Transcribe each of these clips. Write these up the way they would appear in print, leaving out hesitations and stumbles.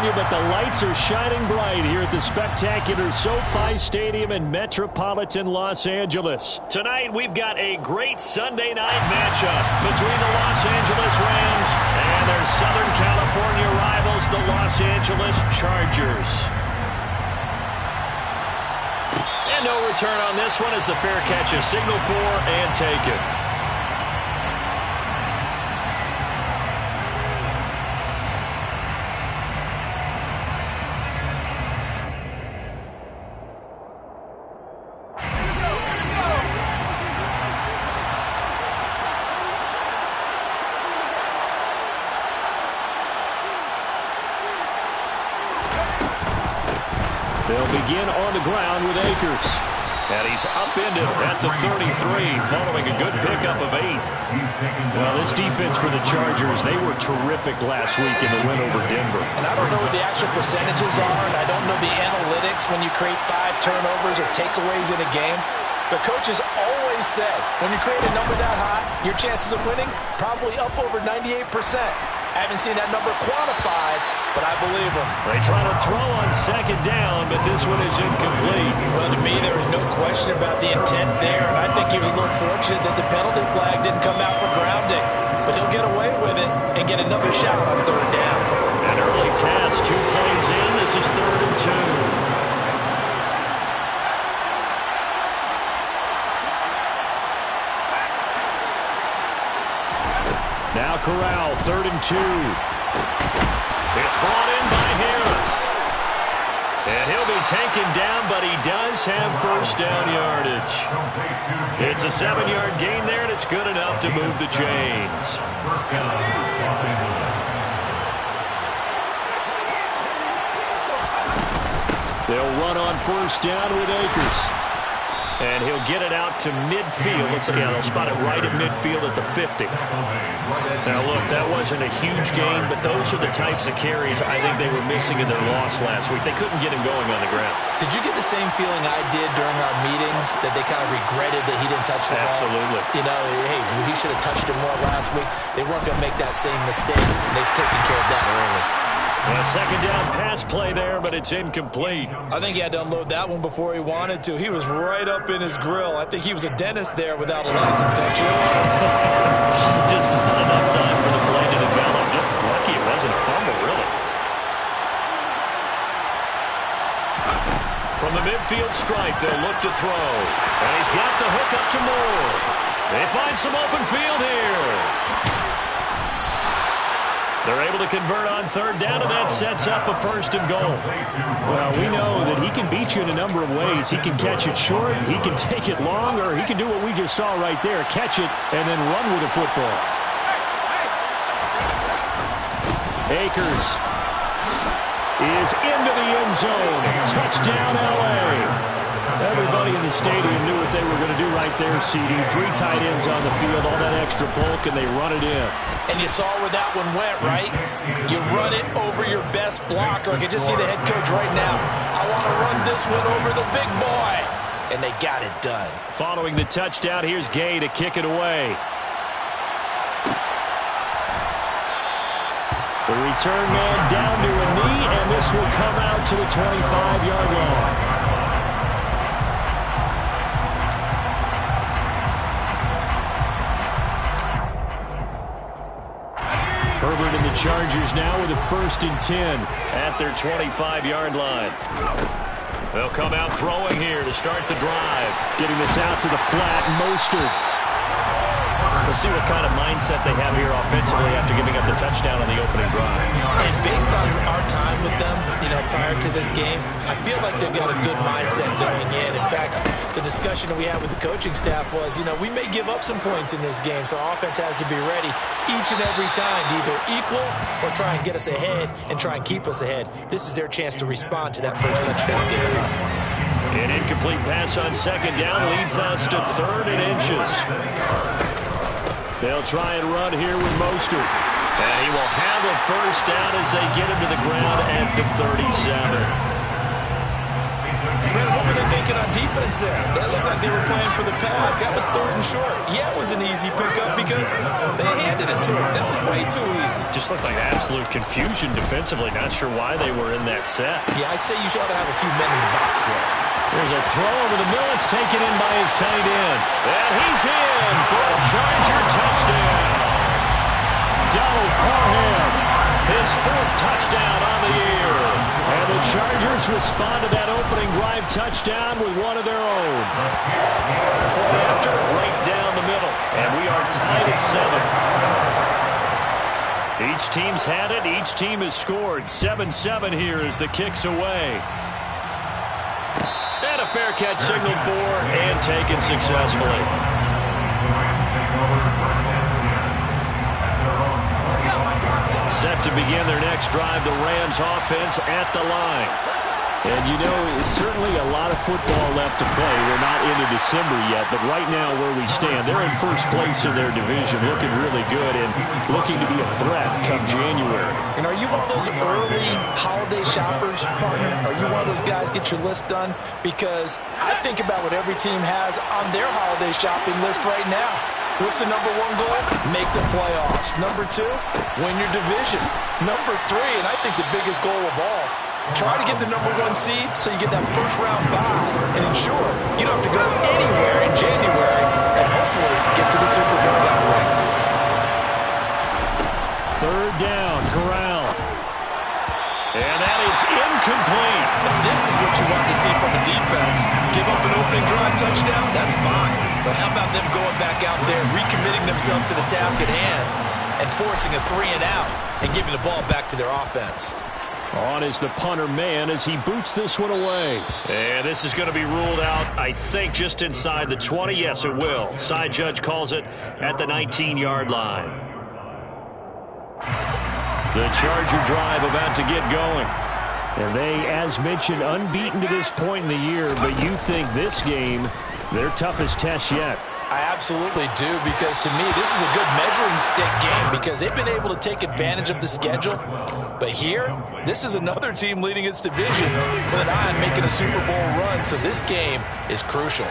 California, but the lights are shining bright here at the spectacular SoFi Stadium in metropolitan Los Angeles. Tonight, we've got a great Sunday night matchup between the Los Angeles Rams and their Southern California rivals, the Los Angeles Chargers. And no return on this one as the fair catch is signaled for and taken. They'll begin on the ground with Akers. And he's upended at the 33 following a good pickup of 8. Well, this defense for the Chargers, they were terrific last week in the win over Denver. And I don't know what the actual percentages are, and I don't know the analytics when you create 5 turnovers or takeaways in a game. The coaches always said, when you create a number that high, your chances of winning probably up over 98%. I haven't seen that number quantified, but I believe them. They try to throw on second down, but this one is incomplete. Well, to me, there was no question about the intent there, and I think he was a little fortunate that the penalty flag didn't come out for grounding. But he'll get away with it and get another shot on third down. An early task, 2 plays in. This is 3rd and 2. Now Corral, 3rd and 2. It's brought in by Harris. And he'll be taken down, but he does have first down yardage. It's a 7-yard gain there, and it's good enough to move the chains. First down, Los Angeles. They'll run on first down with Akers. And he'll get it out to midfield. They'll spot it right at midfield at the 50. Now, look, that wasn't a huge gain, but those are the types of carries I think they were missing in their loss last week. They couldn't get him going on the ground. Did you get the same feeling I did during our meetings, that they kind of regretted that he didn't touch the ball? Absolutely. You know, hey, he should have touched it more last week. They weren't going to make that same mistake, and they've taken care of that early. A second down pass play there, but it's incomplete. I think he had to unload that one before he wanted to. He was right up in his grill. I think he was a dentist there without a license, don't you? Just not enough time for the play to develop. Just lucky it wasn't a fumble, really. From the midfield stripe, they'll look to throw. And he's got the hook up to Moore. They find some open field here. They're able to convert on third down, and that sets up a 1st and goal. Well, we know that he can beat you in a number of ways. He can catch it short, he can take it long, or he can do what we just saw right there, catch it and then run with the football. Akers is into the end zone. Touchdown, L.A. Everybody in the stadium knew what they were going to do right there, CD. 3 tight ends on the field, all that extra bulk, and they run it in. And you saw where that one went, right? You run it over your best blocker. I can just see the head coach right now. I want to run this one over the big boy. And they got it done. Following the touchdown, here's Gay to kick it away. The return man down to a knee, and this will come out to the 25-yard line. Herbert and the Chargers now with a 1st and 10 at their 25-yard line. They'll come out throwing here to start the drive. Getting this out to the flat, Mostert. We'll see what kind of mindset they have here offensively after giving up the touchdown on the opening drive. And based on our time with them, prior to this game, I feel like they've got a good mindset going in. In fact, the discussion that we had with the coaching staff was, we may give up some points in this game, so our offense has to be ready each and every time to either equal or try and get us ahead and try and keep us ahead. This is their chance to respond to that first touchdown given up. An incomplete pass on second down leads us to 3rd and inches. They'll try and run here with Mostert. And he will have a first down as they get him to the ground at the 37. Brandon, what were they thinking on defense there? That looked like they were playing for the pass. That was 3rd and short. Yeah, it was an easy pickup because they handed it to him. That was way too easy. Just looked like absolute confusion defensively. Not sure why they were in that set. Yeah, I'd say you should have a few men in the box there. There's a throw over the middle. It's taken in by his tight end. And he's in for a Charger touchdown. Donald Parham, his 4th touchdown on the year. And the Chargers respond to that opening drive touchdown with one of their own. Point after, right down the middle. And we are tied at 7. Each team's had it. Each team has scored. 7-7 here as the kick's away. And a fair catch signaled for and taken successfully. Set to begin their next drive, the Rams offense at the line. And, you know, certainly a lot of football left to play. We're not into December yet, but right now where we stand, they're in first place in their division, looking really good and looking to be a threat come January. And are you one of those early holiday shoppers, partner? Are you one of those guys get your list done? Because I think about what every team has on their holiday shopping list right now. What's the number 1 goal? Make the playoffs. Number 2, win your division. Number 3, and I think the biggest goal of all, try to get the number 1 seed so you get that first-round bye and ensure you don't have to go anywhere in January and hopefully get to the Super Bowl that way. 3rd down, Corral. And that is incomplete. And this is what you want to see from the defense. Give up an opening drive touchdown, that's fine. But how about them going back out there, recommitting themselves to the task at hand and forcing a 3-and-out and giving the ball back to their offense? On is the punter man as he boots this one away. And this is going to be ruled out, I think, just inside the 20. Yes, it will. Side judge calls it at the 19-yard line. The Charger drive about to get going. And they, as mentioned, unbeaten to this point in the year, but you think this game, their toughest test yet. I absolutely do, because to me, this is a good measuring stick game because they've been able to take advantage of the schedule. But here, this is another team leading its division with an eye on making a Super Bowl run, so this game is crucial.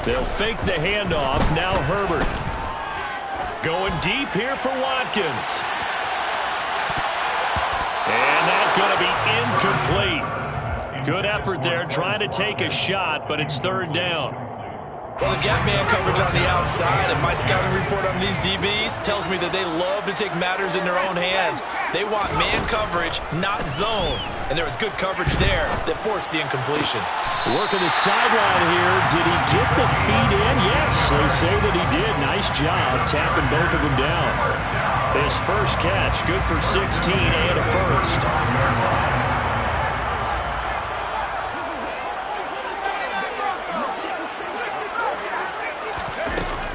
They'll fake the handoff. Now Herbert. Going deep here for Watkins. And that's going to be incomplete. Good effort there, trying to take a shot, but it's 3rd down. Well, they've got man coverage on the outside, and my scouting report on these DBs tells me that they love to take matters in their own hands. They want man coverage, not zone. And there was good coverage there that forced the incompletion. Working the sideline here. Did he get the feet in? Yes, they say that he did. Nice job tapping both of them down. His first catch, good for 16 and a first.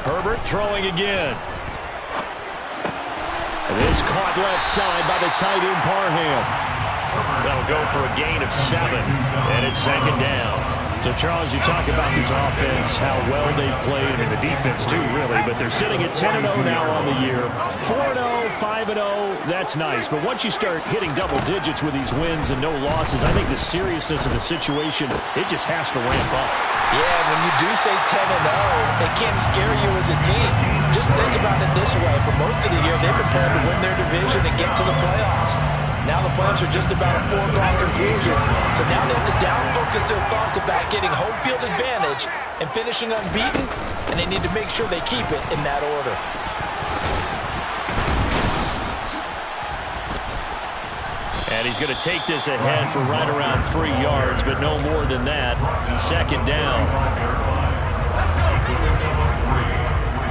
Herbert throwing again. This caught left side by the tight end Parham. That'll go for a gain of 7, and it's 2nd down. So, Charles, you talk about this offense, how well they've played, and the defense too, really, but they're sitting at 10-0 now on the year. 4-0, 5-0, that's nice. But once you start hitting double digits with these wins and no losses, I think the seriousness of the situation, it just has to ramp up. Yeah, when you do say 10-0, it can't scare you as a team. Just think about it this way. For most of the year, they've prepared to win their division and get to the playoffs. Now the playoffs are just about a foregone conclusion. So now they have to down-focus their thoughts about getting home field advantage and finishing unbeaten, and they need to make sure they keep it in that order. And he's going to take this ahead for right around 3 yards, but no more than that. 2nd down.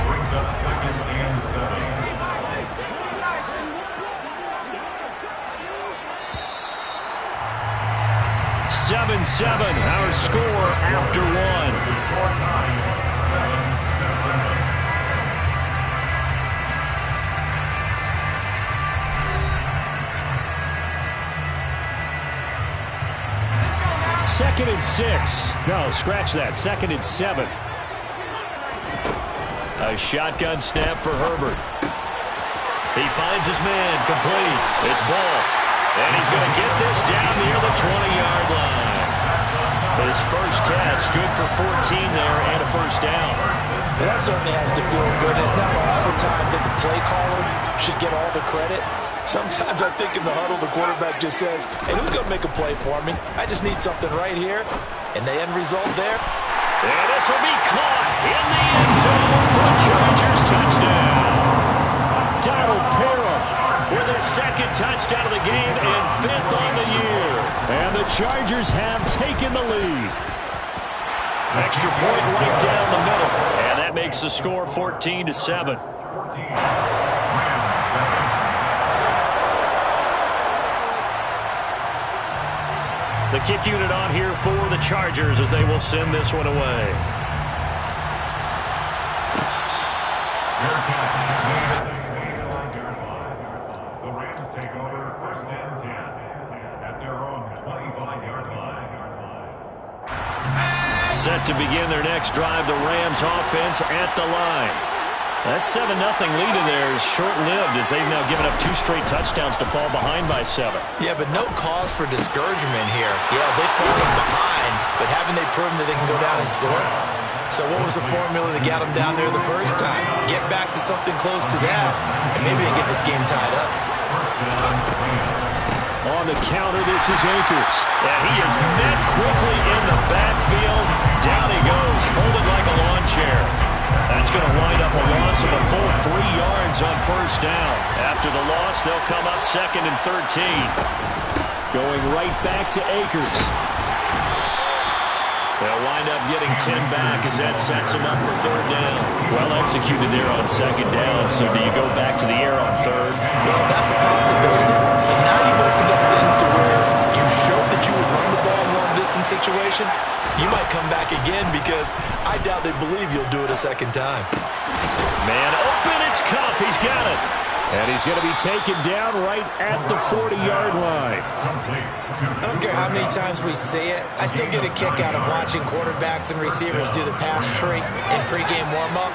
Brings up 2nd and 7. 7-7, our score after 1. Second and 6. No, scratch that. 2nd and 7. A shotgun snap for Herbert. He finds his man, complete. It's Ball. And he's going to get this down near the 20-yard line. his first catch. Good for 14 there and a first down. Well, that certainly has to feel good. It's not all the time that the play caller should get all the credit. Sometimes I think in the huddle, the quarterback just says, hey, who's going to make a play for me? I just need something right here. And the end result there. And this will be caught in the end zone for a Chargers touchdown. Donald Parham with his second touchdown of the game and 5th on the year. And the Chargers have taken the lead. Extra point right down the middle. And that makes the score 14-7. The kick unit on here for the Chargers as they will send this one away. The Rams take over 1st and 10 at their own 25-yard line. Set to begin their next drive, the Rams offense at the line. That 7-0 lead in there is short-lived as they've now given up 2 straight touchdowns to fall behind by 7. Yeah, but no cause for discouragement here. Yeah, they've fallen behind, but haven't they proven that they can go down and score? So what was the formula that got them down there the first time? Get back to something close to that, and maybe they get this game tied up. On the counter, this is Akers. And he is met quickly in the backfield. Down he goes, folded like a lawn chair. That's going to wind up a loss of a full 3 yards on first down. After the loss, they'll come up 2nd and 13. Going right back to Akers. They'll wind up getting 10 back as that sets them up for 3rd down. Well executed there on 2nd down, so do you go back to the air on 3rd? Well, that's a possibility. But now you've opened up things to where you showed that you would run the ball in long-distance situation. You might come back again because I doubt they believe you'll do it a 2nd time. Man open, it's Kupp. He's got it. And he's going to be taken down right at the 40-yard line. I don't care how many times we say it, I still get a kick out of watching quarterbacks and receivers do the pass tree in pregame warm-up.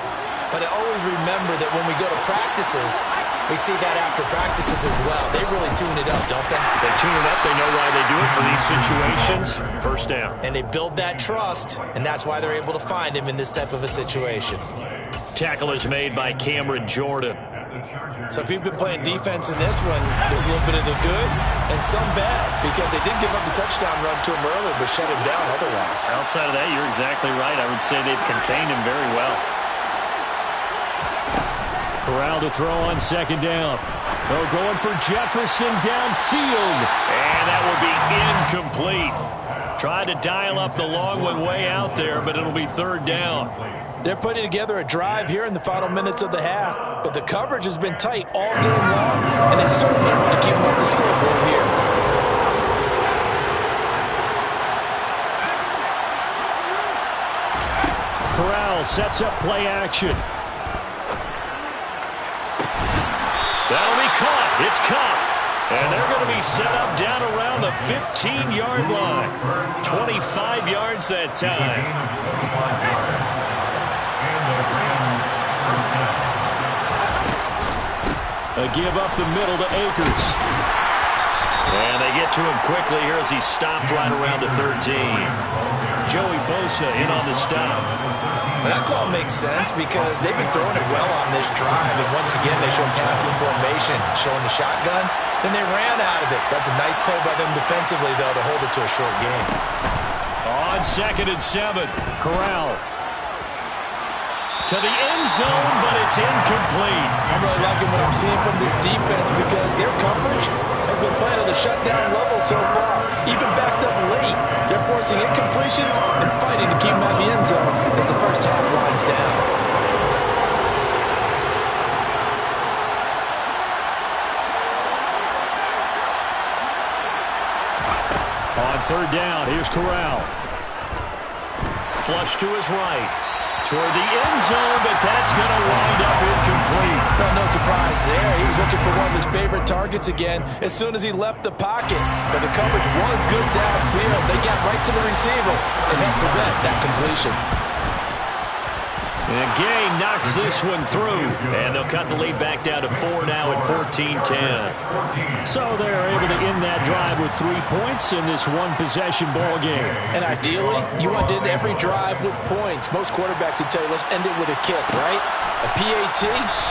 But I always remember that when we go to practices, we see that after practices as well. They really tune it up, don't they? They tune it up. They know why they do it for these situations. First down. And they build that trust, and that's why they're able to find him in this type of a situation. Tackle is made by Cameron Jordan. So if you've been playing defense in this one, there's a little bit of the good and some bad, because they did give up the touchdown run to him earlier, but shut him down otherwise. Outside of that, you're exactly right. I would say they've contained him very well. Corral to throw on 2nd down. Oh, going for Jefferson downfield. And that will be incomplete. Tried to dial up the long one way out there, but it'll be 3rd down. They're putting together a drive here in the final minutes of the half, but the coverage has been tight all game long, and they certainly want to keep them off the scoreboard here. Corral sets up play action. That'll be caught. It's Kupp. And they're going to be set up down around the 15-yard line. 25 yards that time. A give up the middle to Akers. And they get to him quickly here as he stopped right around the 13. Joey Bosa in on the stop. Well, that call makes sense because they've been throwing it well on this drive. And once again, they show passing formation, showing the shotgun. Then they ran out of it. That's a nice play by them defensively, though, to hold it to a short game. On 2nd and 7, Corral. To the end zone, but it's incomplete. I'm really liking what I'm seeing from this defense because their coverage has been playing at a shutdown level so far, even backed up late. They're forcing incompletions and fighting to keep them out of the end zone as the first half winds down. On 3rd down, here's Corral. Flush to his right. Toward the end zone, but that's going to wind up incomplete. Well, no surprise there. He was looking for one of his favorite targets again as soon as he left the pocket. But the coverage was good downfield. They got right to the receiver and helped prevent that completion. And Gay knocks this one through. And they'll cut the lead back down to 4 now at 14-10. So they're able to end that drive with 3 points in this one-possession ball game. And ideally, you want to end every drive with points. Most quarterbacks would tell you, let's end it with a kick, right? A PAT,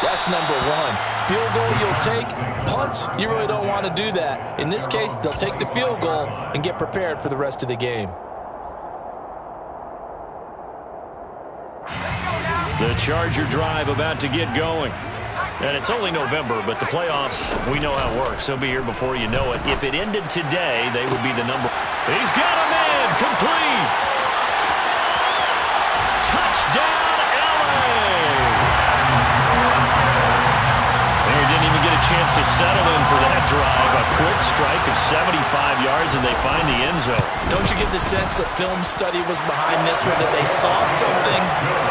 that's number one. Field goal you'll take. Punts, you really don't want to do that. In this case, they'll take the field goal and get prepared for the rest of the game. The Charger drive about to get going. And it's only November, but the playoffs, we know how it works. They'll be here before you know it. If it ended today, they would be the number. He's got a man, complete. Touchdown, LA. They didn't even get a chance to settle in for that drive. A quick strike of 75 yards, and they find the end zone. Don't you get the sense that film study was behind this one, that they saw something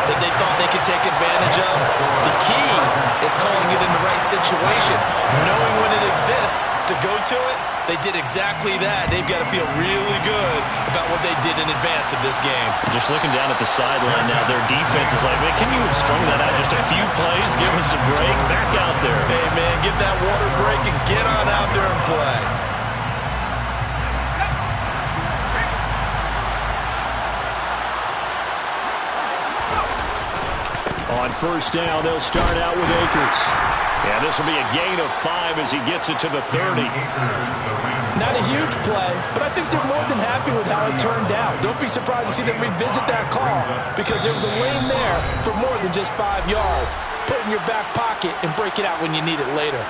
that they thought they could take advantage of? The key is calling it in the right situation. Knowing when it exists to go to it, they did exactly that. They've got to feel really good about what they did in advance of this game. Just looking down at the sideline now, their defense is like, man, can you have strung that out just a few plays? Give us a break. Back out there. Hey, man, get that water break and get on out there and play. On first down, they'll start out with Akers. Yeah, this will be a gain of 5 as he gets it to the 30. Not a huge play, but I think they're more than happy with how it turned out. Don't be surprised to see them revisit that call because there was a lane there for more than just 5 yards. Put it in your back pocket and break it out when you need it later.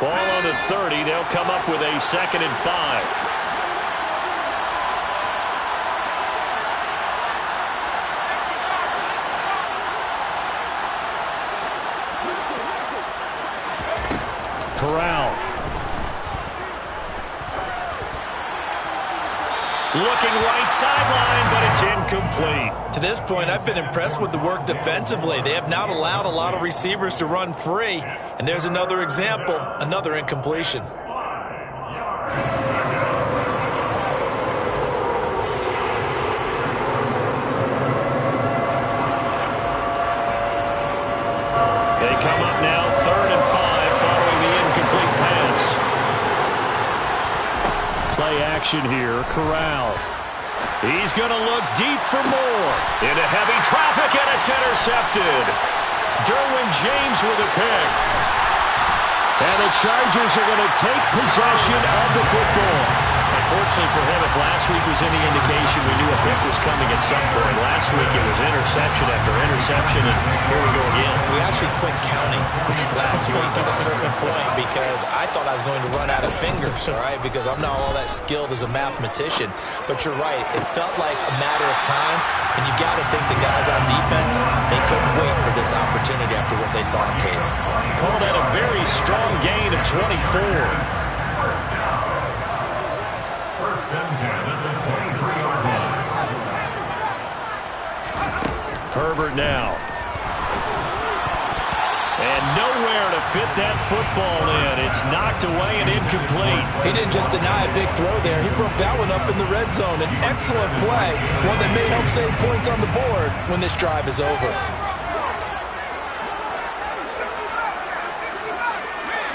Ball on the 30. They'll come up with a 2nd and 5. Corral. Looking right sideline, but it's incomplete. To this point, I've been impressed with the work defensively. They have not allowed a lot of receivers to run free. And there's another example, another incompletion. They come up now, 3rd and 5, following the incomplete pass. Play action here. Corral. He's going to look deep for more. Into heavy traffic, and it's intercepted. Derwin James with a pick. And the Chargers are going to take possession of the football. Unfortunately for him, if last week was any indication, we knew a pick was coming at some point. Last week it was interception after interception, and here we go again. We actually quit counting last week at a certain point because I thought I was going to run out of fingers, all right, because I'm not all that skilled as a mathematician. But you're right. It felt like a matter of time, and you got to think the guys on defense, they couldn't wait for this opportunity after what they saw on tape. Called that a very strong gain of 24. Herbert now. And nowhere to fit that football in. It's knocked away and incomplete. He didn't just deny a big throw there. He broke that one up in the red zone. An excellent play. One that may help save points on the board when this drive is over.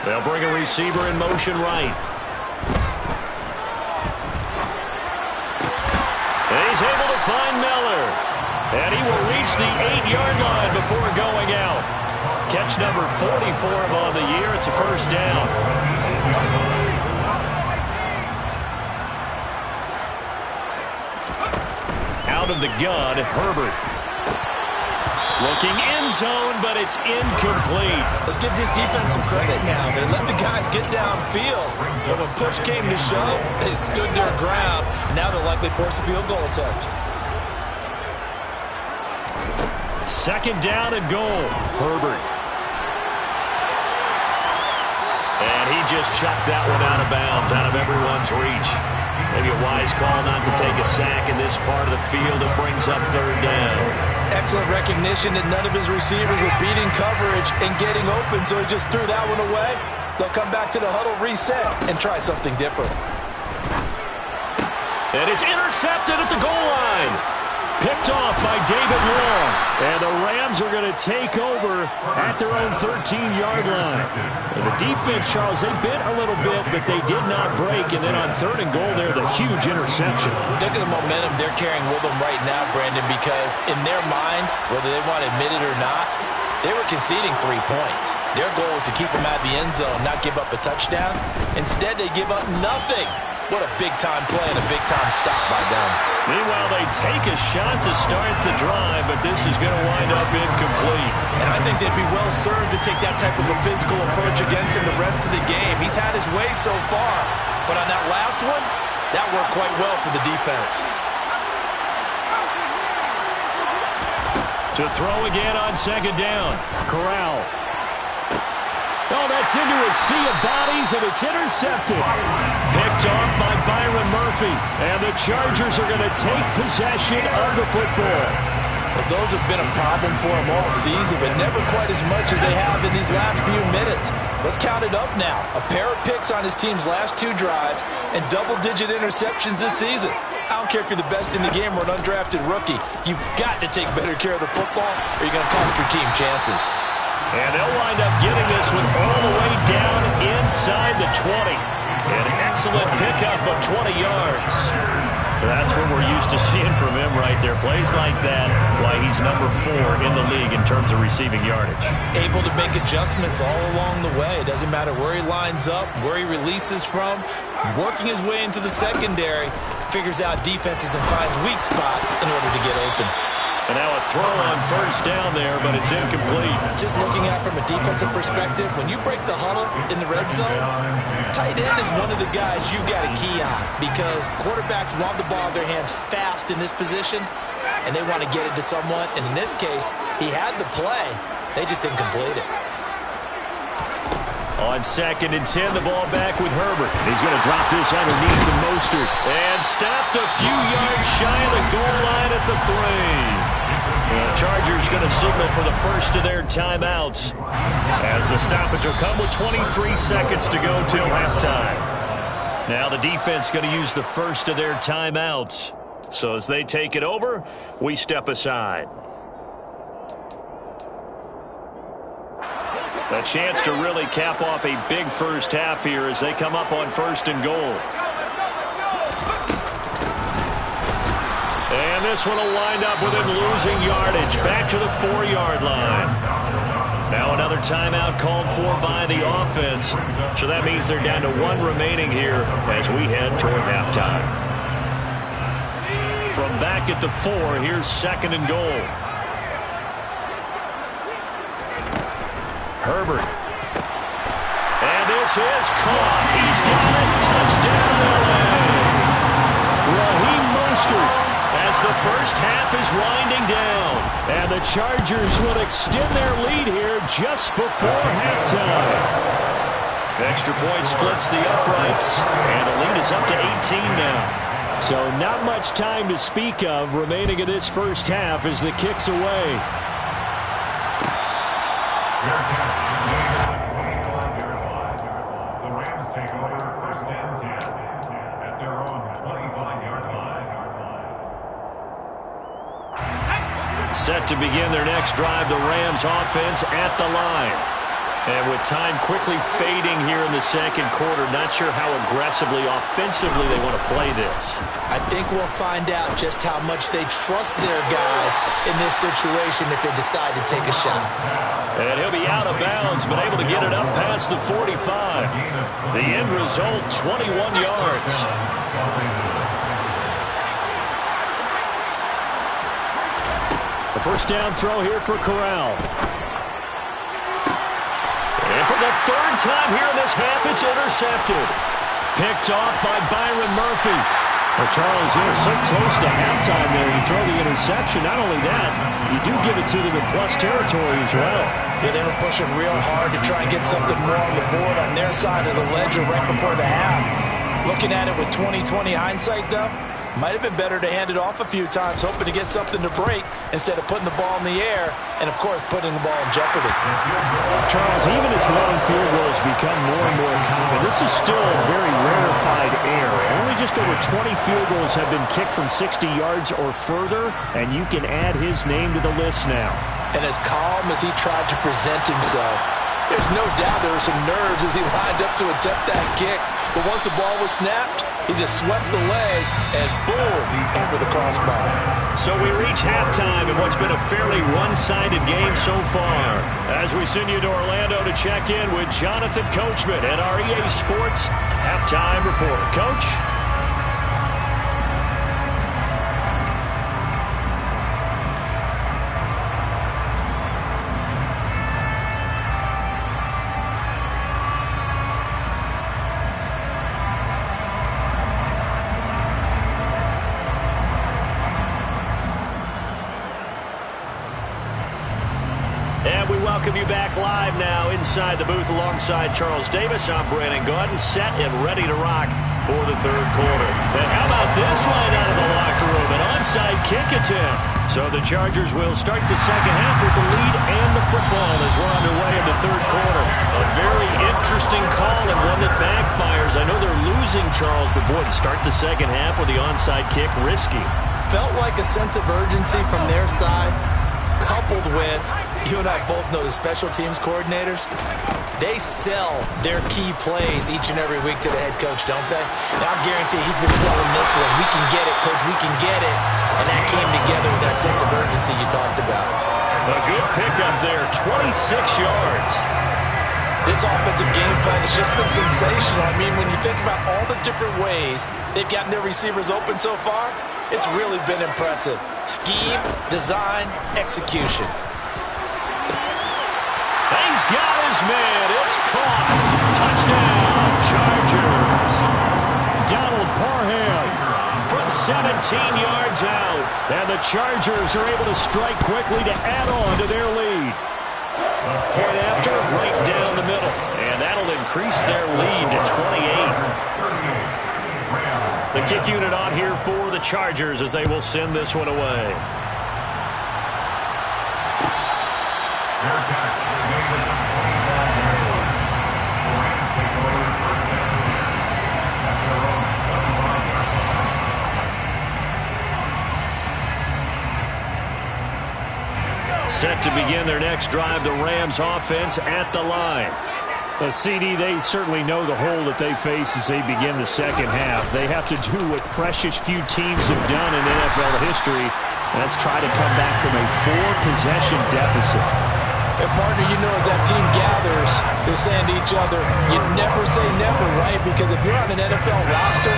They'll bring a receiver in motion right. And he's able to find Miller. And he will reach the 8-yard line before going out. Catch number 44 on the year. It's a first down. Out of the gun, Herbert. Looking end zone, but it's incomplete. Let's give this defense some credit now. They let the guys get downfield. But when push came to shove, they stood their ground. And now they'll likely force a field goal attempt. 2nd down and goal. Herbert. And he just chucked that one out of bounds, out of everyone's reach. Maybe a wise call not to take a sack in this part of the field. It brings up 3rd down. Excellent recognition that none of his receivers were beating coverage and getting open, so he just threw that one away. they'll come back to the huddle, reset, and try something different. And it's intercepted at the goal line. Picked off by David Long. And the Rams are going to take over at their own 13-yard line. And the defense, Charles, they bit a little bit, but they did not break. And then on 3rd and goal there, the huge interception. Look at the momentum they're carrying with them right now, Brandon, because in their mind, whether they want to admit it or not, they were conceding 3 points. Their goal was to keep them out of the end zone, not give up a touchdown. Instead, they give up nothing. What a big-time play and a big-time stop by them. Meanwhile, they take a shot to start the drive, but this is going to wind up incomplete. And I think they'd be well-served to take that type of a physical approach against him the rest of the game. He's had his way so far, but on that last one, that worked quite well for the defense. To throw again on 2nd down. Corral. Oh, that's into a sea of bodies, and it's intercepted. Picked off by Byron Murphy. And the Chargers are going to take possession of the football. Well, those have been a problem for them all season, but never quite as much as they have in these last few minutes. Let's count it up now. A pair of picks on his team's last 2 drives and double-digit interceptions this season. I don't care if you're the best in the game or an undrafted rookie. You've got to take better care of the football or you're going to cost your team chances. And they'll wind up getting this one all the way down inside the 20. An excellent pickup of 20 yards. That's what we're used to seeing from him right there. Plays like that, why he's number 4 in the league in terms of receiving yardage. Able to make adjustments all along the way. It doesn't matter where he lines up, where he releases from. Working his way into the secondary, figures out defenses and finds weak spots in order to get open. And now a throw on 1st down there, but it's incomplete. Just looking at it from a defensive perspective, when you break the huddle in the red zone, tight end is one of the guys you've got to key on because quarterbacks want the ball in their hands fast in this position, and they want to get it to someone. And in this case, he had the play. They just didn't complete it. On 2nd and 10, the ball back with Herbert. He's going to drop this underneath to Mostert. And stopped a few yards shy of the goal line at the 3. The Chargers going to signal for the first of their timeouts as the stoppage will come with 23 seconds to go till halftime. Now the defense going to use the first of their timeouts. So as they take it over, we step aside. A chance to really cap off a big first half here as they come up on 1st and goal. And this one will wind up with him losing yardage. Back to the 4-yard line. Now another timeout called for by the offense. So that means they're down to 1 remaining here as we head toward halftime. From back at the 4, here's 2nd and goal. Herbert. And this is caught. He's got it. Touchdown, LA. Raheem Mostert as the first half is winding down. And the Chargers will extend their lead here just before halftime. Extra point splits the uprights. And the lead is up to 18 now. So not much time to speak of remaining in this first half as the kick's away. The Rams take over 1st and 10 at their own 25-yard line. Set to begin their next drive, the Rams offense at the line. And with time quickly fading here in the 2nd quarter, not sure how aggressively, offensively they want to play this. I think we'll find out just how much they trust their guys in this situation if they decide to take a shot. And he'll be out of bounds, but able to get it up past the 45. The end result, 21 yards. The first down throw here for Corral. And for the 3rd time here in this half, it's intercepted. Picked off by Byron Murphy. Well, Charles, they're so close to halftime there. You throw the interception. Not only that, you do give it to them in plus territory as well. Yeah, they were pushing real hard to try and get something more on the board on their side of the ledger right before the half. Looking at it with 20/20 hindsight, though, Might have been better to hand it off a few times, hoping to get something to break instead of putting the ball in the air and, of course, putting the ball in jeopardy. Charles, even as long field goals become more and more common, this is still a very rarefied air. Only just over 20 field goals have been kicked from 60 yards or further, and you can add his name to the list now. And as calm as he tried to present himself, there's no doubt there were some nerves as he lined up to attempt that kick. But once the ball was snapped, he just swept the leg and boom, over the crossbar. So we reach halftime in what's been a fairly one-sided game so far. As we send you to Orlando to check in with Jonathan Coachman and our EA Sports Halftime Report. Coach? And we welcome you back live now inside the booth alongside Charles Davis. I'm Brandon Gaudin, set and ready to rock for the third quarter. And how about this line out of the locker room? An onside kick attempt. So the Chargers will start the second half with the lead and the football as we're underway in the third quarter. A very interesting call and one that backfires. I know they're losing, Charles, but boy, to start the second half with the onside kick, risky. Felt like a sense of urgency from their side, coupled with, you and I both know the special teams coordinators, they sell their key plays each and every week to the head coach, don't they? And I'll guarantee he's been selling this one. We can get it, coach, we can get it. And that came together with that sense of urgency you talked about. A good pickup there, 26 yards. This offensive game plan has just been sensational. I mean, when you think about all the different ways they've gotten their receivers open so far, it's really been impressive. Scheme, design, execution. He's got his man. It's caught. Touchdown, Chargers. Donald Parham from 17 yards out. And the Chargers are able to strike quickly to add on to their lead. Point after, right down the middle. And that'll increase their lead to 28. The kick unit on here for the Chargers as they will send this one away. Set to begin their next drive, the Rams offense at the line. The CD, they certainly know the hole that they face as they begin the second half. They have to do what precious few teams have done in NFL history. That's try to come back from a 4-possession deficit. And partner, you know, as that team gathers, they're saying to each other, you never say never, right? Because if you're on an NFL roster,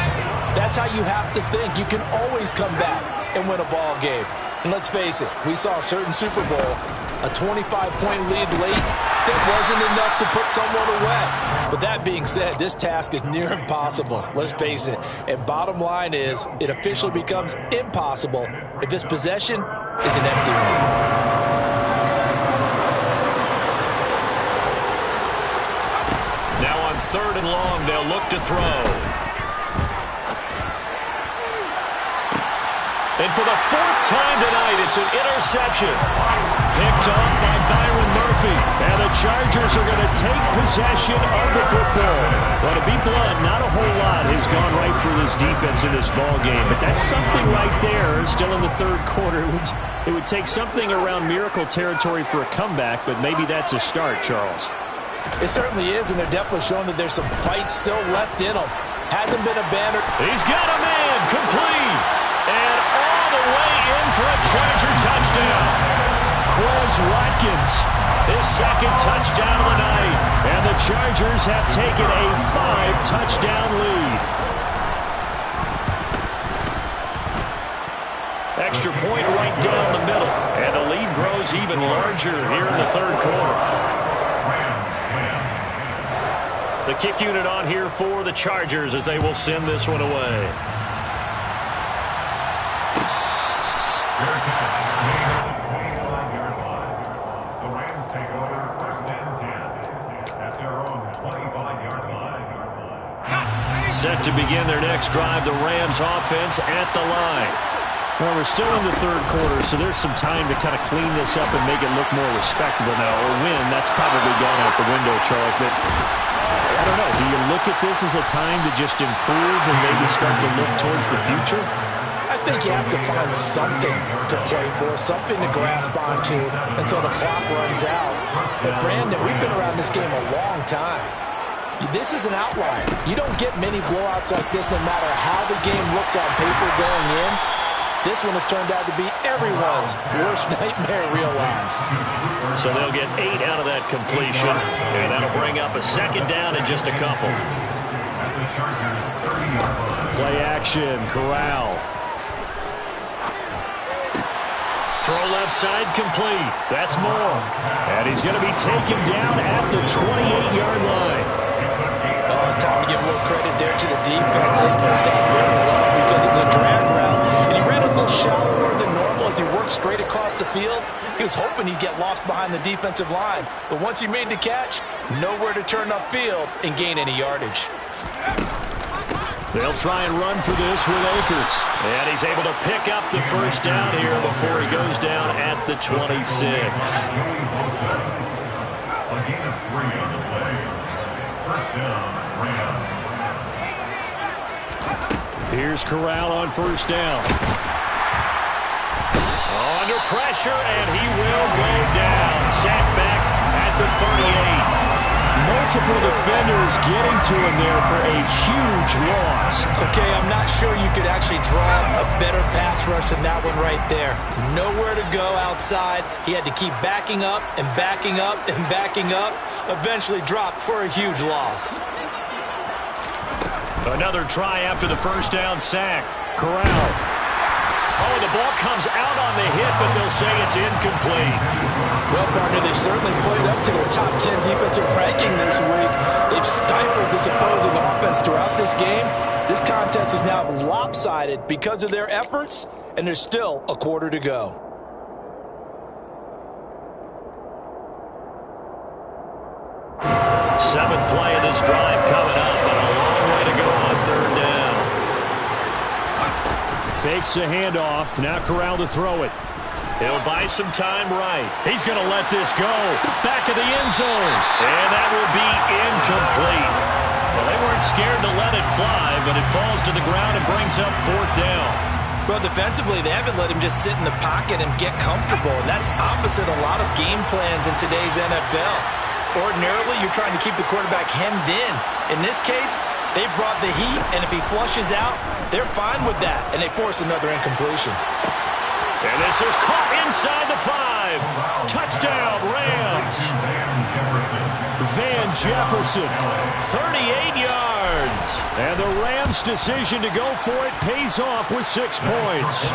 that's how you have to think. You can always come back and win a ball game. And let's face it, we saw a certain Super Bowl, a 25-point lead late, that wasn't enough to put someone away. But that being said, this task is near impossible. Let's face it. And bottom line is, it officially becomes impossible if this possession is an empty one. Now on 3rd and long, they'll look to throw. And for the 4th time tonight, it's an interception. Picked off by Byron Murphy. And the Chargers are going to take possession of the football. Well, to be blunt, not a whole lot has gone right for this defense in this ball game. But that's something right there, still in the third quarter. It would take something around miracle territory for a comeback, but maybe that's a start, Charles. It certainly is, and they're definitely showing that there's some fight still left in them. Hasn't been abandoned. He's got a man, complete. And all the way in for a Charger touchdown. Quez Watkins, his 2nd touchdown of the night. And the Chargers have taken a 5-touchdown lead. Extra point right down the middle. And the lead grows even larger here in the third quarter. The kick unit on here for the Chargers as they will send this one away. The Rams take over 1st and 10 at their own 25-yard line. Set to begin their next drive, the Rams offense at the line. Well, we're still in the third quarter, so there's some time to kind of clean this up and make it look more respectable now. Or win, that's probably gone out the window, Charles. But I don't know. Do you look at this as a time to just improve and maybe start to look towards the future? I think you have to find something to play for, something to grasp onto until the clock runs out. But, Brandon, we've been around this game a long time. This is an outlier. You don't get many blowouts like this no matter how the game looks on paper going in. This one has turned out to be everyone's worst nightmare realized. So they'll get 8 out of that completion, and that'll bring up a second down in just a couple. Play action, Corral. Throw left side complete. That's Moore. And he's going to be taken down at the 28-yard line. Oh, it's time to give more credit there to the defense. They played that very well because it was a drag route. And he ran a little shallower than normal as he worked straight across the field. He was hoping he'd get lost behind the defensive line. But once he made the catch, nowhere to turn upfield and gain any yardage. They'll try and run for this with Akers. And he's able to pick up the first down here before he goes down at the 26. A gain of 3 on the play. First down, Rams. Here's Corral on first down. Under pressure, and he will go down. Sacked back at the 38. Multiple defenders getting to him there for a huge loss. Okay, I'm not sure you could actually draw a better pass rush than that one right there. Nowhere to go outside. He had to keep backing up and backing up and backing up. Eventually dropped for a huge loss. Another try after the first down sack. Corral. Oh, the ball comes out on the hit, but they'll say it's incomplete. Well, partner, they've certainly played up to their top 10 defensive ranking this week. They've stifled this opposing offense throughout this game. This contest is now lopsided because of their efforts, and there's still a quarter to go. Seventh play of this drive coming up, but a long way to go on third down. Fakes the handoff. Now Corral to throw it. He'll buy some time right. He's going to let this go. Back of the end zone. And that will be incomplete. Well, they weren't scared to let it fly, but it falls to the ground and brings up fourth down. Well, defensively, they haven't let him just sit in the pocket and get comfortable. And that's opposite a lot of game plans in today's NFL. Ordinarily, you're trying to keep the quarterback hemmed in. In this case, they brought the heat, and if he flushes out, they're fine with that, and they force another incompletion. And this is caught inside the 5. Touchdown, Rams. Van Jefferson, 38 yards. And the Rams' decision to go for it pays off with 6 points.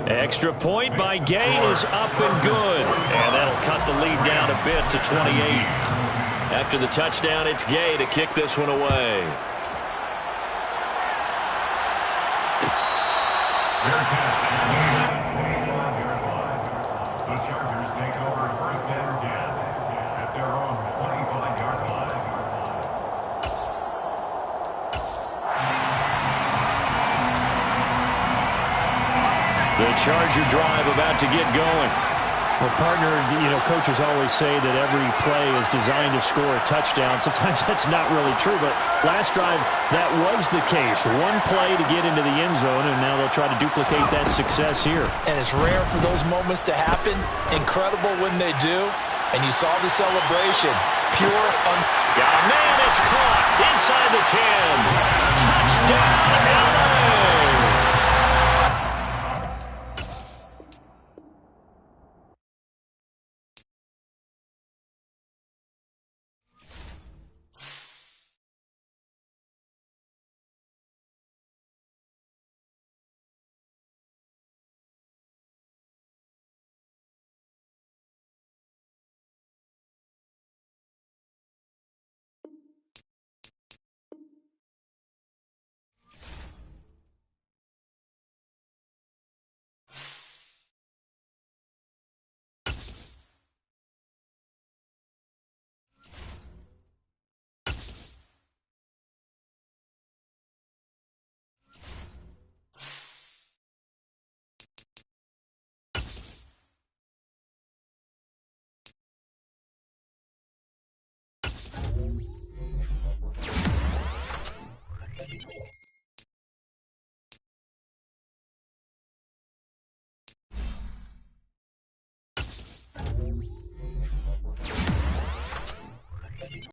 Extra point by Gay is up and good. And that'll cut the lead down a bit to 28. After the touchdown, it's Gay to kick this one away. Fair catch. The Chargers take over first and 10 at their own 25-yard line. The Charger drive about to get going. Well, partner, coaches always say that every play is designed to score a touchdown. Sometimes that's not really true, but last drive, that was the case. One play to get into the end zone, and now they'll try to duplicate that success here. And it's rare for those moments to happen. Incredible when they do. And you saw the celebration. Pure Got a man, it's caught inside the 10. Touchdown, LA!